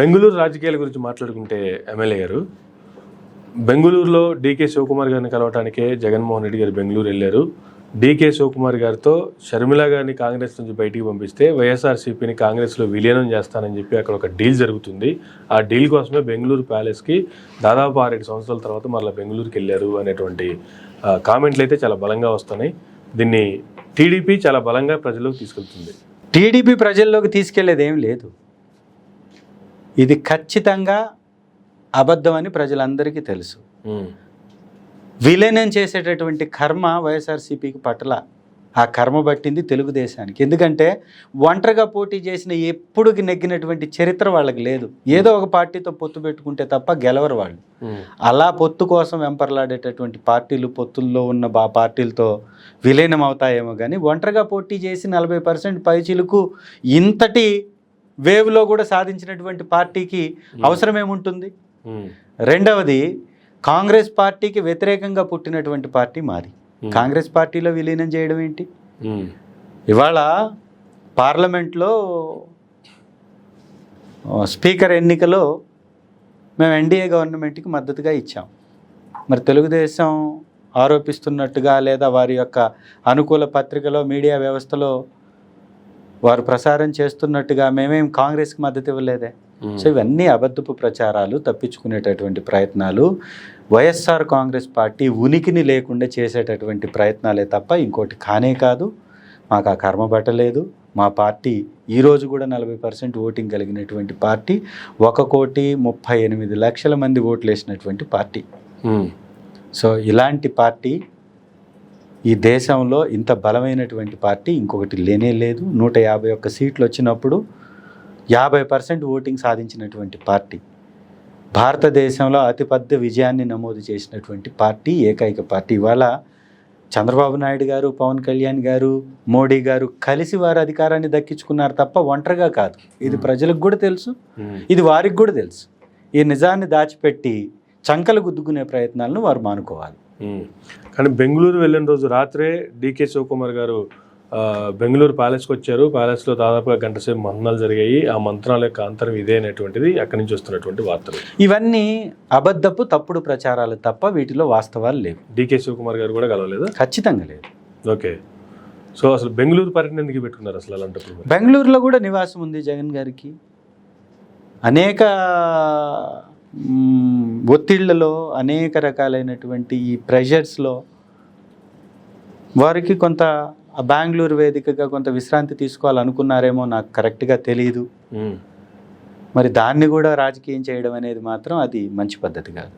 బెంగళూరు రాజకీయాల గురించి మాట్లాడుకుంటే ఎమ్మెల్యే గారు, బెంగళూరులో డీకే శివకుమార్ గారిని కలవటానికే జగన్మోహన్ రెడ్డి గారు బెంగళూరు వెళ్ళారు. డీకే శివకుమార్ గారితో షర్మిల గారిని కాంగ్రెస్ నుంచి బయటికి పంపిస్తే వైఎస్ఆర్సీపీని కాంగ్రెస్లో విలీనం చేస్తానని చెప్పి అక్కడ ఒక డీల్ జరుగుతుంది. ఆ డీల్ కోసమే బెంగళూరు ప్యాలెస్కి దాదాపు 6-7 సంవత్సరాల తర్వాత మళ్ళీ బెంగళూరుకి వెళ్ళారు అనేటువంటి కామెంట్లు అయితే చాలా బలంగా వస్తున్నాయి. దీన్ని టీడీపీ చాలా బలంగా ప్రజల్లోకి తీసుకెళ్తుంది. టీడీపీ ప్రజల్లోకి తీసుకెళ్లేది ఏం లేదు. ఇది ఖచ్చితంగా అబద్ధం అని ప్రజలందరికీ తెలుసు. విలీనం చేసేటటువంటి కర్మ వైఎస్ఆర్సీపీకి పట్ల ఆ కర్మ పట్టింది తెలుగుదేశానికి. ఎందుకంటే ఒంటరిగా పోటీ చేసిన ఎప్పుడుకి నెగ్గినటువంటి చరిత్ర వాళ్ళకి లేదు. ఏదో ఒక పార్టీతో పొత్తు పెట్టుకుంటే తప్ప గెలవరు వాళ్ళు. అలా పొత్తు కోసం వెంపర్లాడేటటువంటి పార్టీలు, పొత్తుల్లో ఉన్న పార్టీలతో విలీనం అవుతాయేమో కానీ ఒంటరిగా పోటీ చేసి 40% పైచిలుకు ఇంతటి వేవ్లో కూడా సాధించినటువంటి పార్టీకి అవసరం ఏముంటుంది? రెండవది, కాంగ్రెస్ పార్టీకి వ్యతిరేకంగా పుట్టినటువంటి పార్టీ మాది. కాంగ్రెస్ పార్టీలో విలీనం చేయడం ఏంటి? ఇవాళ పార్లమెంట్లో స్పీకర్ ఎన్నికలో మేము ఎన్డీఏ గవర్నమెంట్కి మద్దతుగా ఇచ్చాం. మరి తెలుగుదేశం ఆరోపిస్తున్నట్టుగా లేదా వారి యొక్క అనుకూల పత్రికలో, మీడియా వ్యవస్థలో వారు ప్రసారం చేస్తున్నట్టుగా మేమేం కాంగ్రెస్కి మద్దతు ఇవ్వలేదే. సో ఇవన్నీ అబద్ధపు ప్రచారాలు, తప్పించుకునేటటువంటి ప్రయత్నాలు, వైఎస్ఆర్ కాంగ్రెస్ పార్టీ ఉనికిని లేకుండా చేసేటటువంటి ప్రయత్నాలే తప్ప ఇంకోటి కానే కాదు. మాకు ఆ కర్మ పట్టలేదు. మా పార్టీ ఈరోజు కూడా 40% ఓటింగ్ కలిగినటువంటి పార్టీ, 1,38,00,000 మంది ఓట్లు వేసినటువంటి పార్టీ. సో ఇలాంటి పార్టీ ఈ దేశంలో ఇంత బలమైనటువంటి పార్టీ ఇంకొకటి లేనే లేదు. 151 సీట్లు వచ్చినప్పుడు 50% ఓటింగ్ సాధించినటువంటి పార్టీ, భారతదేశంలో అతిపెద్ద విజయాన్ని నమోదు చేసినటువంటి పార్టీ, ఏకైక పార్టీ. ఇవాళ చంద్రబాబు నాయుడు గారు, పవన్ కళ్యాణ్ గారు, మోడీ గారు కలిసి వారు అధికారాన్ని దక్కించుకున్నారు తప్ప ఒంటరిగా కాదు. ఇది ప్రజలకు కూడా తెలుసు, ఇది వారికి కూడా తెలుసు. ఈ నిజాన్ని దాచిపెట్టి చంకలు గుద్దుకునే ప్రయత్నాలను వారు మానుకోవాలి. కానీ బెంగళూరు వెళ్ళిన రోజు రాత్రే డీకే శివకుమార్ గారు బెంగళూరు ప్యాలెస్కి వచ్చారు. ప్యాలెస్లో దాదాపుగా గంట సేపు మంత్రాలు జరిగాయి. ఆ మంత్రాల యొక్క అంతరం ఇదే అనేటువంటిది అక్కడి నుంచి వస్తున్నటువంటి వార్తలు. ఇవన్నీ అబద్ధపు తప్పుడు ప్రచారాలు తప్ప వీటిలో వాస్తవాలు లేవు. డీకే శివకుమార్ గారు కూడా కలవలేదు? ఖచ్చితంగా లేదు. ఓకే. సో అసలు బెంగళూరు పర్యటన ఎందుకు పెట్టుకున్నారు అసలు అలాంటప్పుడు? బెంగళూరులో కూడా నివాసం ఉంది జగన్ గారికి. అనేక ఒత్తిళ్లలో, అనేక రకాలైనటువంటి ఈ ప్రెషర్స్లో వారికి కొంత బెంగళూరు వేదికగా కొంత విశ్రాంతి తీసుకోవాలనుకున్నారేమో, నాకు కరెక్ట్గా తెలియదు. మరి దాన్ని కూడా రాజకీయం చేయడం అనేది మాత్రం అది మంచి పద్ధతి కాదు.